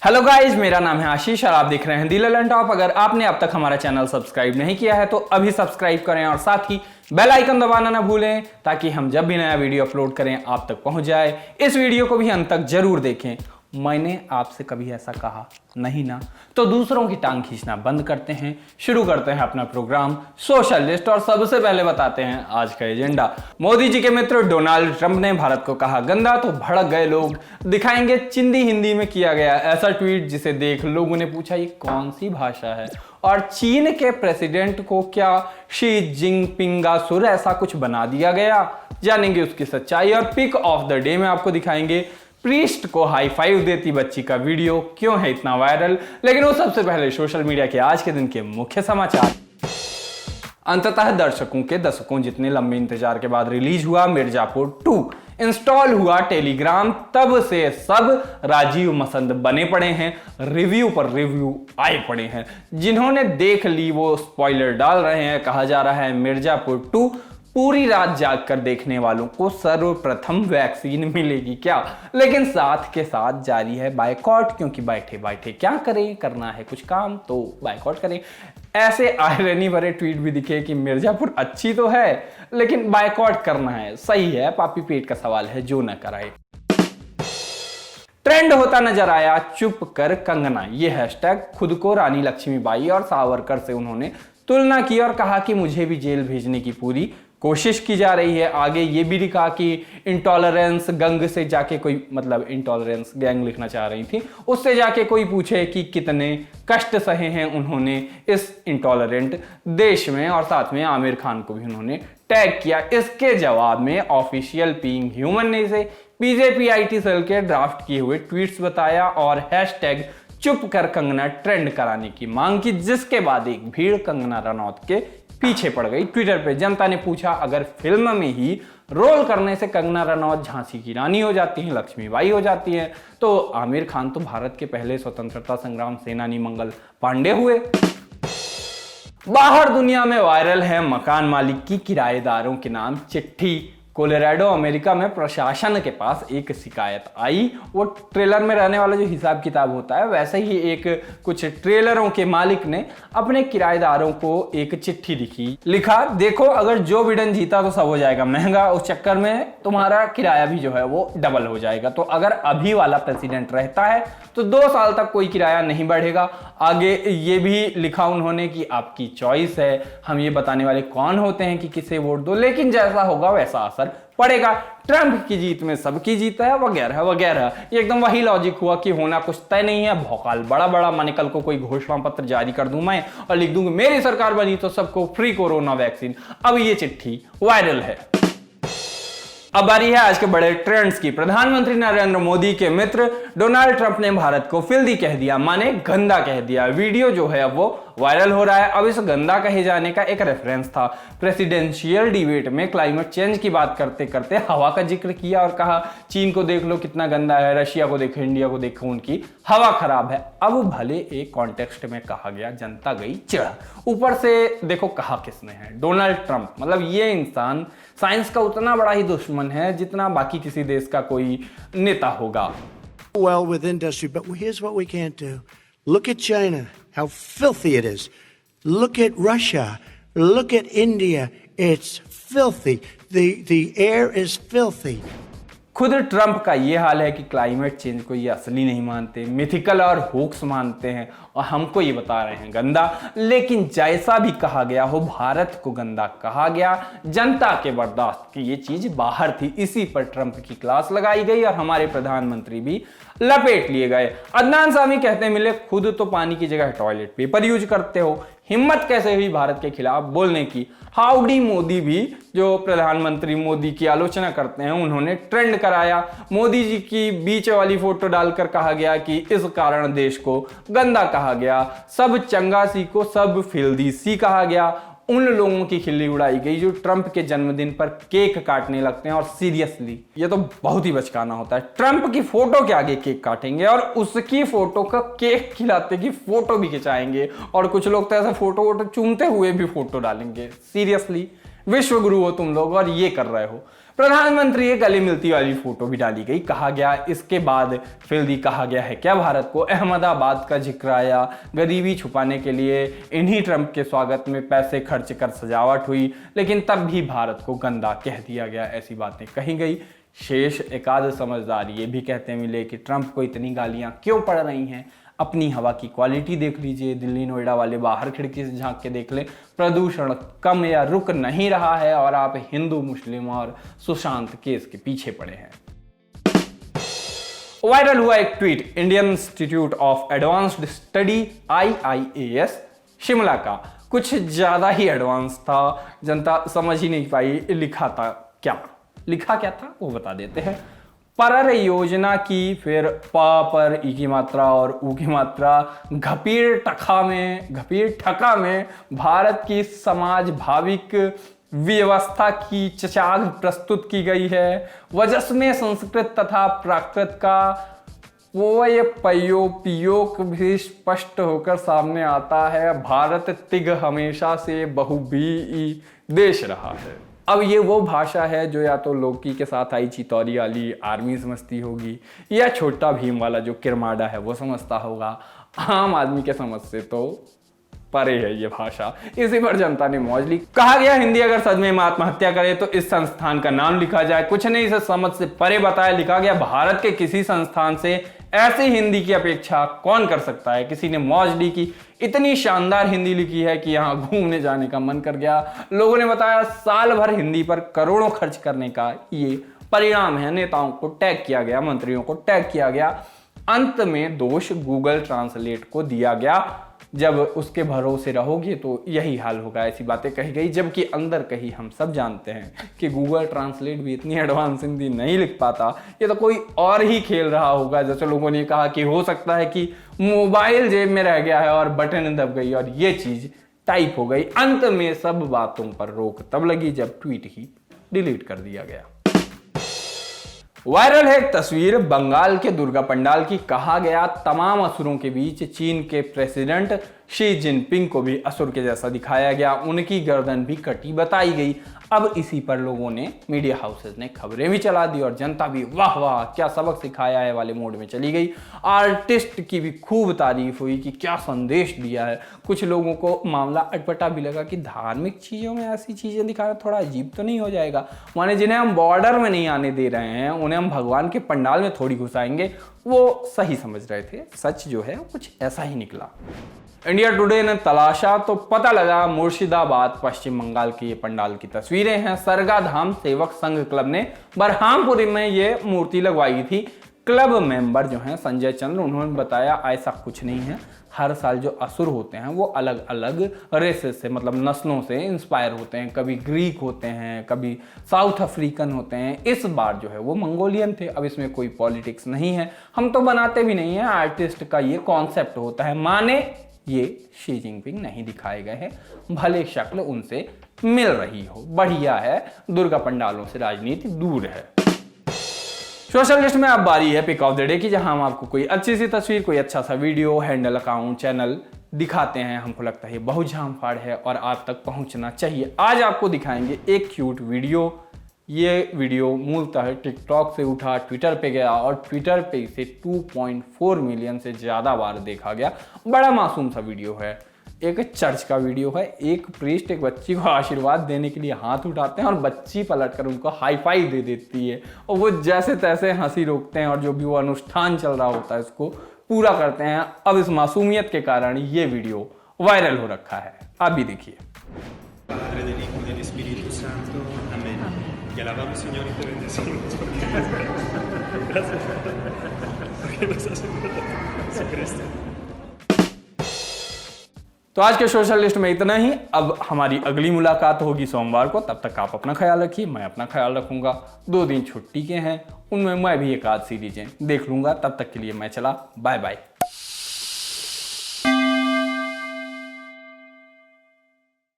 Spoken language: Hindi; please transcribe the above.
हेलो गाइज, मेरा नाम है आशीष और आप देख रहे हैं दी ललन टॉप। अगर आपने अब तक हमारा चैनल सब्सक्राइब नहीं किया है तो अभी सब्सक्राइब करें और साथ ही बेल आइकन दबाना ना भूलें ताकि हम जब भी नया वीडियो अपलोड करें आप तक पहुंच जाए। इस वीडियो को भी अंत तक जरूर देखें। मैंने आपसे कभी ऐसा कहा नहीं ना, तो दूसरों की टांग खींचना बंद करते हैं, शुरू करते हैं अपना प्रोग्राम सोशल लिस्ट। और सबसे पहले बताते हैं आज का एजेंडा। मोदी जी के मित्र डोनाल्ड ट्रंप ने भारत को कहा गंदा, तो भड़क गए लोग। दिखाएंगे चिंदी हिंदी में किया गया ऐसा ट्वीट जिसे देख लोगों ने पूछा ये कौन सी भाषा है। और चीन के प्रेसिडेंट को क्या शी जिनपिंगासुर ऐसा कुछ बना दिया गया, जानेंगे उसकी सच्चाई। और पिक ऑफ द डे में आपको दिखाएंगे प्रीस्ट को हाई फाइव देती बच्ची का वीडियो क्यों है इतना वायरल। लेकिन वो सबसे पहले सोशल मीडिया के आज के दिन के मुख्य समाचार। अंततः दर्शकों के दशकों जितने लंबे इंतजार के बाद रिलीज हुआ मिर्जापुर 2। इंस्टॉल हुआ टेलीग्राम, तब से सब राजीव मसंद बने पड़े हैं। रिव्यू पर रिव्यू आए पड़े हैं। जिन्होंने देख ली वो स्पॉइलर डाल रहे हैं। कहा जा रहा है मिर्जापुर 2 पूरी रात जाग कर देखने वालों को सर्वप्रथम वैक्सीन मिलेगी क्या। लेकिन साथ के साथ जारी है बायकॉट, क्योंकि बैठे बैठे क्या करें, करना है कुछ काम तो बायकॉट करें। ऐसे आयरनी भरे ट्वीट भी दिखे कि मिर्जापुर अच्छी तो है लेकिन बायकॉट करना है। सही है, पापी पेट का सवाल है, जो न कराए। ट्रेंड होता नजर आया चुप कर कंगना, ये हैशटैग खुद को रानी लक्ष्मीबाई और सावरकर से उन्होंने तुलना की और कहा कि मुझे भी जेल भेजने की पूरी कोशिश की जा रही है। आगे ये भी लिखा कि इंटॉलरेंस गंग से जाके कोई, मतलब इंटॉलरेंस गैंग लिखना चाह रही थी, उससे जाके कोई पूछे कि कितने कष्ट सहे हैं उन्होंने इस इंटॉलरेंट देश में। और साथ में आमिर खान को भी उन्होंने टैग किया। इसके जवाब में ऑफिशियल बीइंग ह्यूमन ने इसे बीजेपी IT सेल के ड्राफ्ट किए हुए ट्वीट्स बताया और हैशटैग चुप कर कंगना ट्रेंड कराने की मांग की, जिसके बाद एक भीड़ कंगना रनौत के पीछे पड़ गई। ट्विटर पे जनता ने पूछा अगर फिल्म में ही रोल करने से कंगना रनौत झांसी की रानी हो जाती हैं, लक्ष्मीबाई हो जाती हैं, तो आमिर खान तो भारत के पहले स्वतंत्रता संग्राम सेनानी मंगल पांडे हुए। बाहर दुनिया में वायरल है मकान मालिक की किराएदारों के नाम चिट्ठी। कोलोराडो अमेरिका में प्रशासन के पास एक शिकायत आई। वो ट्रेलर में रहने वाला जो हिसाब किताब होता है वैसे ही एक कुछ ट्रेलरों के मालिक ने अपने किराएदारों को एक चिट्ठी लिखा देखो अगर जो बिडेन जीता तो सब हो जाएगा महंगा, उस चक्कर में तुम्हारा किराया भी जो है वो डबल हो जाएगा। तो अगर अभी वाला प्रेसिडेंट रहता है तो 2 साल तक कोई किराया नहीं बढ़ेगा। आगे ये भी लिखा उन्होंने कि आपकी चॉइस है, हम ये बताने वाले कौन होते हैं कि किसे वोट दो, लेकिन जैसा होगा वैसा असर पड़ेगा। ट्रंप की जीत में सबकी जीत है, वगैरह वगैरह। एकदम वही लॉजिक हुआ कि होना कुछ तय नहीं है, भौकाल बड़ा बड़ा। माने कल को कोई घोषणा पत्र जारी कर दूं मैं और लिख दूं मेरी सरकार बनी तो सबको फ्री कोरोना वैक्सीन। अब ये चिट्ठी वायरल है। अब बारी है आज के बड़े ट्रेंड्स की। प्रधानमंत्री नरेंद्र मोदी के मित्र डोनाल्ड ट्रंप ने भारत को फिल्दी कह दिया, माने गंदा कह दिया। वीडियो जो है वो वायरल हो रहा है। अब इस गंदा कहे जाने का एक रेफरेंस था। प्रेसिडेंशियल डिबेट में क्लाइमेट चेंज की बात करते करते हवा का जिक्र किया और कहा चीन को देख लो कितना गंदा है, रशिया को देखो, इंडिया को देखो, उनकी हवा खराब है। अब भले एक कॉन्टेक्स्ट में कहा गया, जनता गई चिढ़। ऊपर से देखो कहा किसने है, डोनाल्ड ट्रंप। मतलब ये इंसान साइंस का उतना बड़ा ही दुश्मन है जितना बाकी किसी देश का कोई नेता होगा। Well with industry, but here's what we can't do. Look at China, how filthy it is. Look at Russia. Look at India. It's filthy. The air is filthy. खुद ट्रंप का ये हाल है कि क्लाइमेट चेंज को ये असली नहीं मानते, मिथिकल और होक्स मानते हैं और हमको ये बता रहे हैं गंदा। लेकिन जैसा भी कहा गया हो, भारत को गंदा कहा गया। जनता के बर्दाश्त की ये चीज बाहर थी, इसी पर ट्रंप की क्लास लगाई गई और हमारे प्रधानमंत्री भी लपेट लिए गए। अदनान सामी कहते मिले खुद तो पानी की जगह टॉयलेट पेपर यूज करते हो, हिम्मत कैसे हुई भारत के खिलाफ बोलने की। हाउडी मोदी भी, जो प्रधानमंत्री मोदी की आलोचना करते हैं, उन्होंने ट्रेंड कराया। मोदी जी की बीच वाली फोटो डालकर कहा गया कि इस कारण देश को गंदा कहा गया, सब चंगा सी को सब फिल्दी सी कहा गया। उन लोगों की खिल्ली उड़ाई गई जो ट्रंप के जन्मदिन पर केक काटने लगते हैं। और सीरियसली ये तो बहुत ही बचकाना होता है। ट्रंप की फोटो के आगे केक काटेंगे और उसकी फोटो का केक खिलाते की फोटो भी खिंचाएंगे और कुछ लोग तो ऐसा फोटो चूमते हुए भी फोटो डालेंगे। सीरियसली विश्व गुरु हो तुम लोग और ये कर रहे हो। प्रधानमंत्री ये गले मिलती वाली फोटो भी डाली गई। कहा गया इसके बाद फिल्दी कहा गया है क्या भारत को, अहमदाबाद का जिक्र आया, गरीबी छुपाने के लिए इन्हीं ट्रंप के स्वागत में पैसे खर्च कर सजावट हुई, लेकिन तब भी भारत को गंदा कह दिया गया, ऐसी बातें कही गई। शेष एकाध समझदार ये भी कहते मिले कि ट्रंप को इतनी गालियां क्यों पड़ रही हैं, अपनी हवा की क्वालिटी देख लीजिए, दिल्ली नोएडा वाले बाहर खिड़की से झांक के देख ले, प्रदूषण कम या रुक नहीं रहा है और आप हिंदू मुस्लिम और सुशांत केस के पीछे पड़े हैं। वायरल हुआ एक tweet Indian institute of advanced study IIAS Shimla का, कुछ ज्यादा ही एडवांस था, जनता समझ ही नहीं पाई लिखा क्या था वो बता देते हैं। परर योजना की, फिर प पर ई की मात्रा और ऊ की मात्रा, घपीर ठका में भारत की समाज भाविक व्यवस्था की चचाग प्रस्तुत की गई है। वजस में संस्कृत तथा प्राकृत का पयोपयोग भी स्पष्ट होकर सामने आता है। भारत तिग हमेशा से बहुबी देश रहा है। अब ये वो भाषा है जो या तो लोकी के साथ आई चितौरी वाली आर्मी समझती होगी, या छोटा भीम वाला जो किरमाडा है वो समझता होगा। आम आदमी के समझ से तो परे है ये भाषा। इसी पर जनता ने मौज ली। कहा गया हिंदी अगर सच में आत्महत्या करे तो इस संस्थान का नाम लिखा जाए। कुछ नहीं, इसे समझ से परे बताया। लिखा गया भारत के किसी संस्थान से ऐसी हिंदी की अपेक्षा कौन कर सकता है। किसी ने मौज ली कि इतनी शानदार हिंदी लिखी है कि यहाँ घूमने जाने का मन कर गया। लोगों ने बताया साल भर हिंदी पर करोड़ों खर्च करने का ये परिणाम है। नेताओं को टैग किया गया, मंत्रियों को टैग किया गया। अंत में दोष गूगल ट्रांसलेट को दिया गया। जब उसके भरोसे रहोगे तो यही हाल होगा, ऐसी बातें कही गई। जबकि अंदर कहीं हम सब जानते हैं कि गूगल ट्रांसलेट भी इतनी एडवांस हिंदी नहीं लिख पाता। ये तो कोई और ही खेल रहा होगा। जैसे लोगों ने कहा कि हो सकता है कि मोबाइल जेब में रह गया है और बटन दब गई और ये चीज टाइप हो गई। अंत में सब बातों पर रोक तब लगी जब ट्वीट ही डिलीट कर दिया गया। वायरल है एक तस्वीर बंगाल के दुर्गा पंडाल की। कहा गया तमाम असुरों के बीच चीन के प्रेसिडेंट शी जिनपिंग को भी असुर के जैसा दिखाया गया। उनकी गर्दन भी कटी बताई गई। अब इसी पर लोगों ने, मीडिया हाउसेस ने खबरें भी चला दी और जनता भी वाह वाह क्या सबक सिखाया है वाले मोड में चली गई। आर्टिस्ट की भी खूब तारीफ हुई कि क्या संदेश दिया है। कुछ लोगों को मामला अटपटा भी लगा कि धार्मिक चीज़ों में ऐसी चीज़ें दिखाना थोड़ा अजीब तो नहीं हो जाएगा। माने जिन्हें हम बॉर्डर में नहीं आने दे रहे हैं उन्हें हम भगवान के पंडाल में थोड़ी घुसाएंगे। वो सही समझ रहे थे। सच जो है कुछ ऐसा ही निकला। इंडिया टुडे ने तलाशा तो पता लगा मुर्शिदाबाद पश्चिम बंगाल की ये पंडाल की तस्वीरें हैं। सरगा धाम सेवक संघ क्लब ने बरहामपुरी में ये मूर्ति लगवाई थी। क्लब मेंबर जो हैं संजय चंद्र, उन्होंने बताया ऐसा कुछ नहीं है। हर साल जो असुर होते हैं वो अलग अलग रेसेस से, मतलब नस्लों से इंस्पायर होते हैं। कभी ग्रीक होते हैं, कभी साउथ अफ्रीकन होते हैं। इस बार जो है वो मंगोलियन थे। अब इसमें कोई पॉलिटिक्स नहीं है, हम तो बनाते भी नहीं है। आर्टिस्ट का ये कॉन्सेप्ट होता है। माने ये शी जिनपिंग नहीं दिखाए गए हैं, भले शक्ल उनसे मिल रही हो। बढ़िया है, दुर्गा पंडालों से राजनीति दूर है। सोशल लिस्ट में अब बारी है पिक ऑफ द डे की, जहां हम आपको कोई अच्छी सी तस्वीर, कोई अच्छा सा वीडियो, हैंडल, अकाउंट, चैनल दिखाते हैं। हमको लगता है बहुत झामफाड़ है और आप तक पहुंचना चाहिए। आज आपको दिखाएंगे एक क्यूट वीडियो। ये वीडियो मूलतः टिकटॉक से उठा, ट्विटर पे गया और ट्विटर पे इसे 2.4 मिलियन से ज़्यादा बार देखा गया। बड़ा मासूम सा वीडियो है। एक चर्च का वीडियो है। एक प्रीस्ट एक बच्ची को आशीर्वाद देने के लिए हाथ उठाते हैं और बच्ची पलटकर उनको हाई फाइव दे देती है और वो जैसे तैसे हंसी रोकते हैं और जो भी वो अनुष्ठान चल रहा होता है उसको पूरा करते हैं। अब इस मासूमियत के कारण ये वीडियो वायरल हो रखा है। आप भी देखिए। Padre, del Hijo y del Espíritu Santo. Amén. Y alabamos, Señor, y te bendecimos. Gracias. Porque nos hace Jesucristo. तो आज के सोशल लिस्ट में इतना ही। अब हमारी अगली मुलाकात होगी सोमवार को। तब तक आप अपना ख्याल रखिए, मैं अपना ख्याल रखूंगा। 2 दिन छुट्टी के हैं, उनमें मैं भी एक आध सीरीजें देख लूंगा। तब तक के लिए मैं चला, बाय बाय।